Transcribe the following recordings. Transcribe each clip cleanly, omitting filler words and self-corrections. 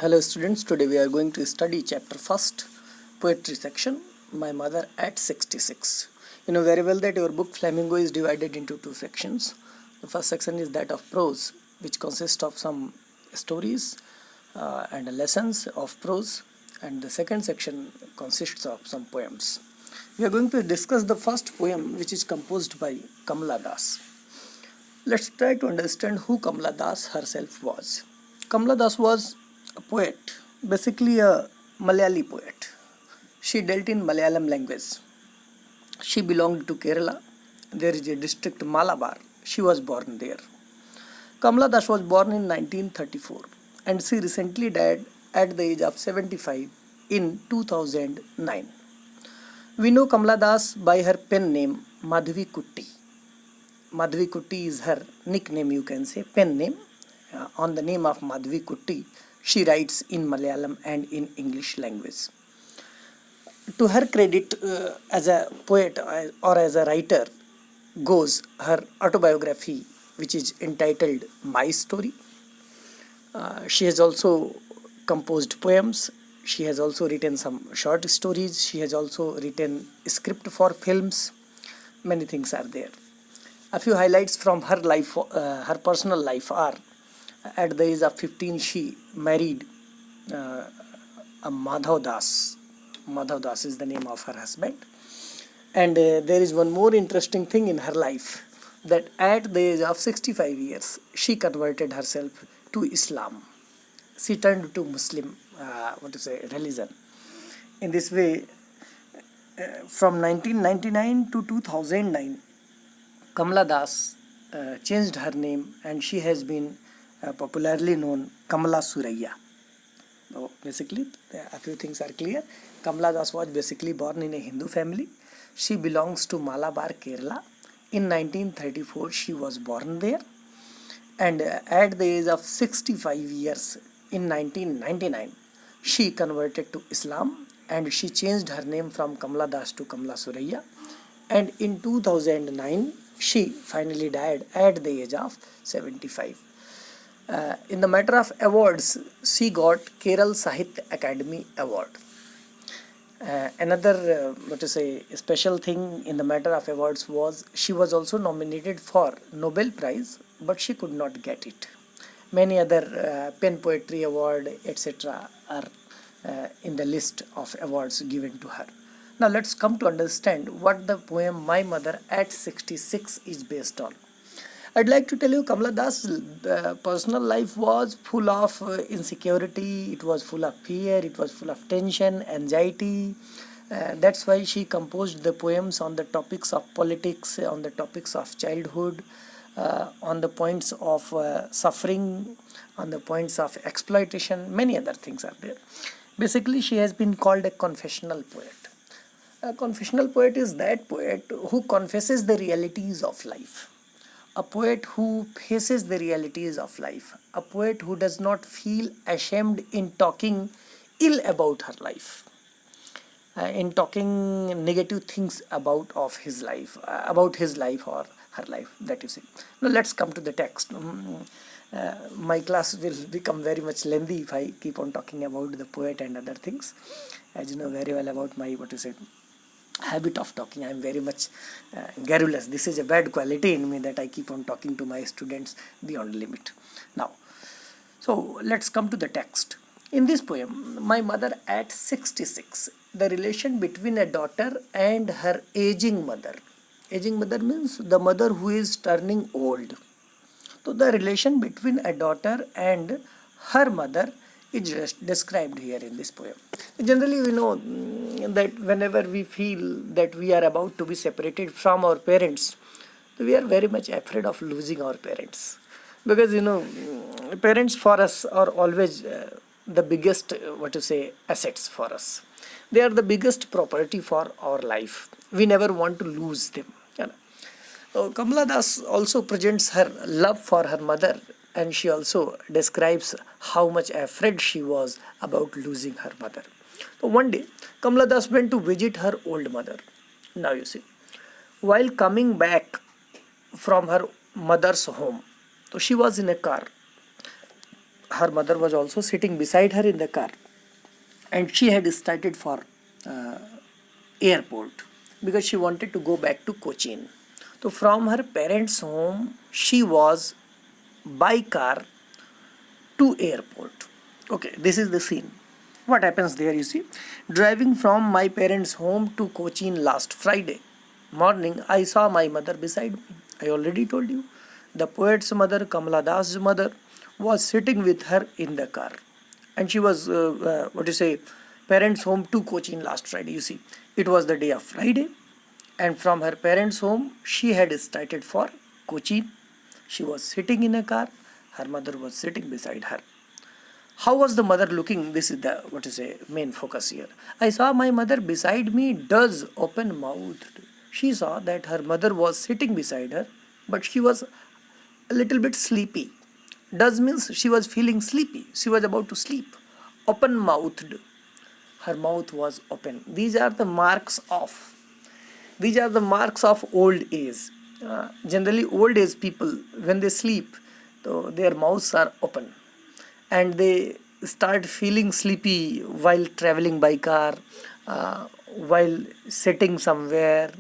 Hello students, today we are going to study chapter first, poetry section, My Mother at 66. You know very well that your book Flamingo is divided into two sections. The first section is that of prose, which consists of some stories and lessons of prose, and the second section consists of some poems. We are going to discuss the first poem, which is composed by Kamala Das. Let's try to understand who Kamala Das herself was. Kamala Das was a poet, basically a Malayali poet. She dealt in Malayalam language. She belonged to Kerala. There is a district Malabar. She was born there. Kamala Das was born in 1934 and she recently died at the age of 75 in 2009. We know Kamala Das by her pen name Madhvi Kutti. Madhvi Kutti is her nickname, you can say, pen name. On the name of Madhvi Kutti, she writes in Malayalam and in English language. To her credit as a poet or as a writer goes her autobiography, which is entitled My Story. She has also composed poems. She has also written some short stories. She has also written a script for films. Many things are there. A few highlights from her life, her personal life are: at the age of 15, she married a Madhav Das. Madhav Das is the name of her husband. And there is one more interesting thing in her life, that at the age of 65 years, she converted herself to Islam. She turned to Muslim, religion. In this way, from 1999 to 2009, Kamala Das changed her name and she has been popularly known Kamala Suraiya. So basically, a few things are clear. Kamala Das was basically born in a Hindu family. She belongs to Malabar, Kerala. In 1934, she was born there. And at the age of 65 years, in 1999, she converted to Islam and she changed her name from Kamala Das to Kamala Suraiya. And in 2009, she finally died at the age of 75. In the matter of awards, she got Kerala Sahitya Academy Award. Another special thing in the matter of awards was she was also nominated for Nobel Prize, but she could not get it. Many other pen poetry award, etc., are in the list of awards given to her. Now let's come to understand what the poem My Mother at 66 is based on. I'd like to tell you Kamala Das' personal life was full of insecurity, it was full of fear, it was full of tension, anxiety. That's why she composed the poems on the topics of politics, on the topics of childhood, on the points of suffering, on the points of exploitation, many other things are there. Basically, she has been called a confessional poet. A confessional poet is that poet who confesses the realities of life. A poet who faces the realities of life. A poet who does not feel ashamed in talking ill about her life. In talking negative things about his life or her life, that is it. Now let's come to the text. My class will become very much lengthy if I keep on talking about the poet and other things. As you know very well about my habit of talking, I am very much garrulous. This is a bad quality in me, that I keep on talking to my students beyond limit. Now, so let's come to the text. In this poem, My Mother at 66, the relation between a daughter and her aging mother. Aging mother means the mother who is turning old. So the relation between a daughter and her mother is described here in this poem. Generally, we know that whenever we feel that we are about to be separated from our parents, we are very much afraid of losing our parents. Because, parents for us are always the biggest, assets for us. They are the biggest property for our life. We never want to lose them. So Kamala Das also presents her love for her mother, and she also describes how much afraid she was about losing her mother. So one day, Kamala Das went to visit her old mother. Now you see, while coming back from her mother's home, so she was in a car. her mother was also sitting beside her in the car, and she had started for airport because she wanted to go back to Cochin. So from her parents' home, she was by car to airport. Okay, this is the scene. What happens there, you see? Driving from my parents' home to Cochin last Friday morning, I saw my mother beside me. I already told you. The poet's mother, Kamala Das's mother, was sitting with her in the car. And she was, parents' home to Cochin last Friday, you see. It was the day of Friday. And from her parents' home, she had started for Cochin. She was sitting in a car. Her mother was sitting beside her. How was the mother looking? This is the main focus here. I saw my mother beside me, does open mouthed. She saw that her mother was sitting beside her, but she was a little bit sleepy. Does means she was feeling sleepy. She was about to sleep. Open mouthed. Her mouth was open. These are the marks of old age. Generally, old age people, when they sleep, so their mouths are open, and they start feeling sleepy while traveling by car, while sitting somewhere,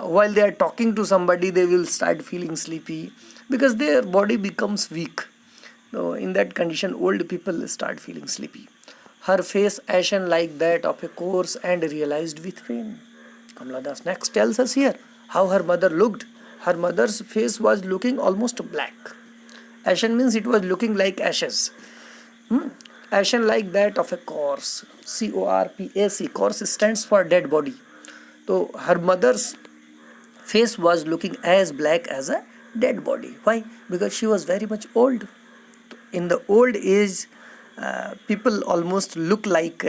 while they are talking to somebody, they will start feeling sleepy because their body becomes weak. So in that condition, old people start feeling sleepy. Her face ashen like that of a corpse and realized with pain. Kamala Das next tells us here how her mother looked. Her mother's face was looking almost black. Ashen means it was looking like ashes. Ashen like that of a corpse. C-O-R-P-A-C. Corpse stands for dead body. So her mother's face was looking as black as a dead body. Why? Because she was very much old. In the old age, people almost look like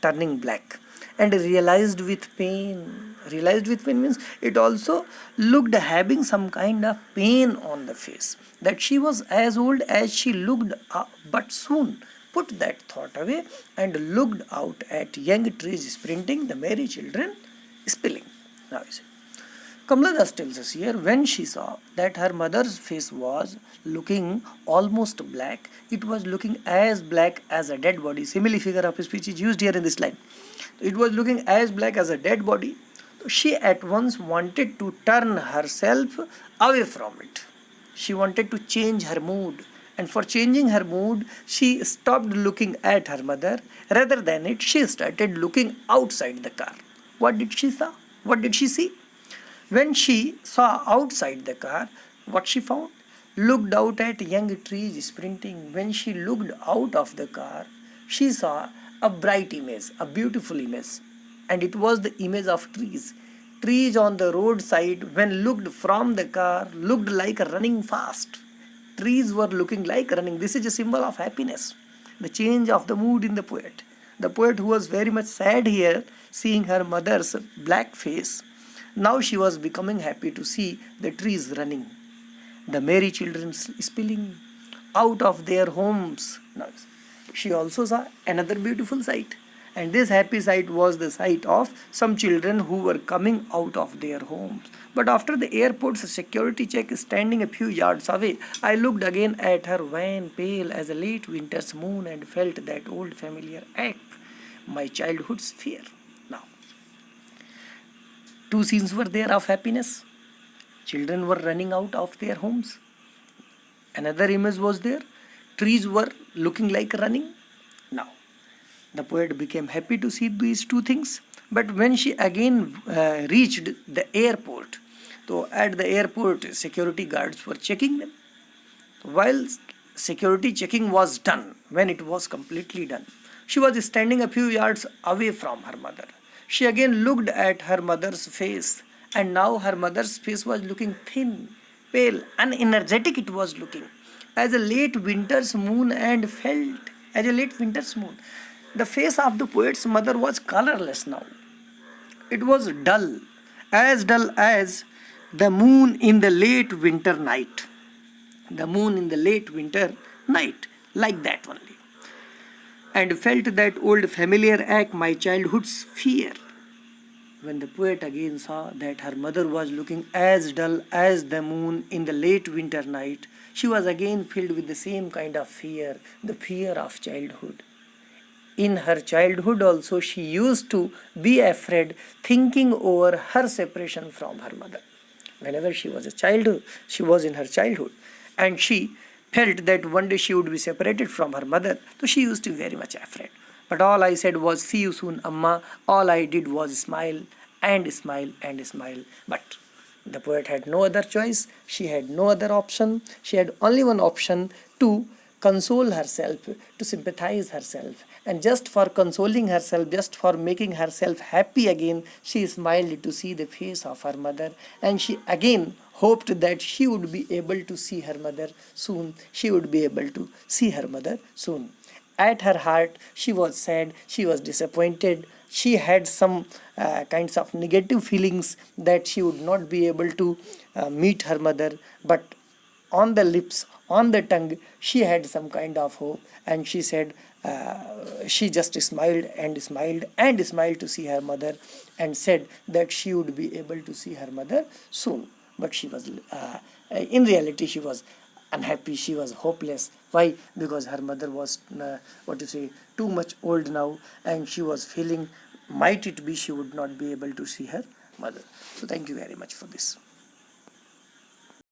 turning black. And realized with pain. Realized with pain means it also looked having some kind of pain on the face. That she was as old as she looked, but soon put that thought away and looked out at young trees sprinting, the merry children spilling. Now you see. Kamala Das tells us here, when she saw that her mother's face was looking almost black, it was looking as black as a dead body. Simile figure of speech is used here in this line. It was looking as black as a dead body. She at once wanted to turn herself away from it. She wanted to change her mood. And for changing her mood, she stopped looking at her mother. Rather than it, she started looking outside the car. What did she saw? What did she see? When she saw outside the car, what she found? Looked out at young trees sprinting. When she looked out of the car, she saw a bright image, a beautiful image. And it was the image of trees. Trees on the roadside, when looked from the car, looked like running fast. Trees were looking like running. This is a symbol of happiness. The change of the mood in the poet. The poet who was very much sad here, seeing her mother's black face, now she was becoming happy to see the trees running. The merry children spilling out of their homes. Now, she also saw another beautiful sight. And this happy sight was the sight of some children who were coming out of their homes. But after the airport's security check standing a few yards away, I looked again at her wan, pale as a late winter's moon and felt that old familiar ache, my childhood's fear. Now, two scenes were there of happiness. Children were running out of their homes. Another image was there. Trees were looking like running. Now, the poet became happy to see these two things. But when she again reached the airport, so at the airport, security guards were checking them. While security checking was done, when it was completely done, she was standing a few yards away from her mother. She again looked at her mother's face, and now her mother's face was looking thin, pale, unenergetic it was looking, as a late winter's moon, and felt as a late winter's moon. The face of the poet's mother was colorless now. It was dull as the moon in the late winter night. The moon in the late winter night, like that only. And felt that old familiar ache, my childhood's fear. when the poet again saw that her mother was looking as dull as the moon in the late winter night, she was again filled with the same kind of fear, the fear of childhood. In her childhood also she used to be afraid, thinking over her separation from her mother. Whenever she was a child, she was in her childhood, and she felt that one day she would be separated from her mother, so she used to be very much afraid. But all I said was, see you soon, Amma. All I did was smile and smile and smile. But the poet had no other choice. She had no other option. She had only one option, to console herself, to sympathize herself. And just for consoling herself, just for making herself happy again, she smiled to see the face of her mother, and she again hoped that she would be able to see her mother soon. She would be able to see her mother soon. At her heart, she was sad, she was disappointed, she had some kinds of negative feelings that she would not be able to meet her mother, but on the lips, on the tongue, she had some kind of hope, and she said, she just smiled and smiled and smiled to see her mother, and said that she would be able to see her mother soon. But she was, in reality, she was unhappy, she was hopeless. Why? Because her mother was, too much old now, and she was feeling, might it be she would not be able to see her mother. So thank you very much for this.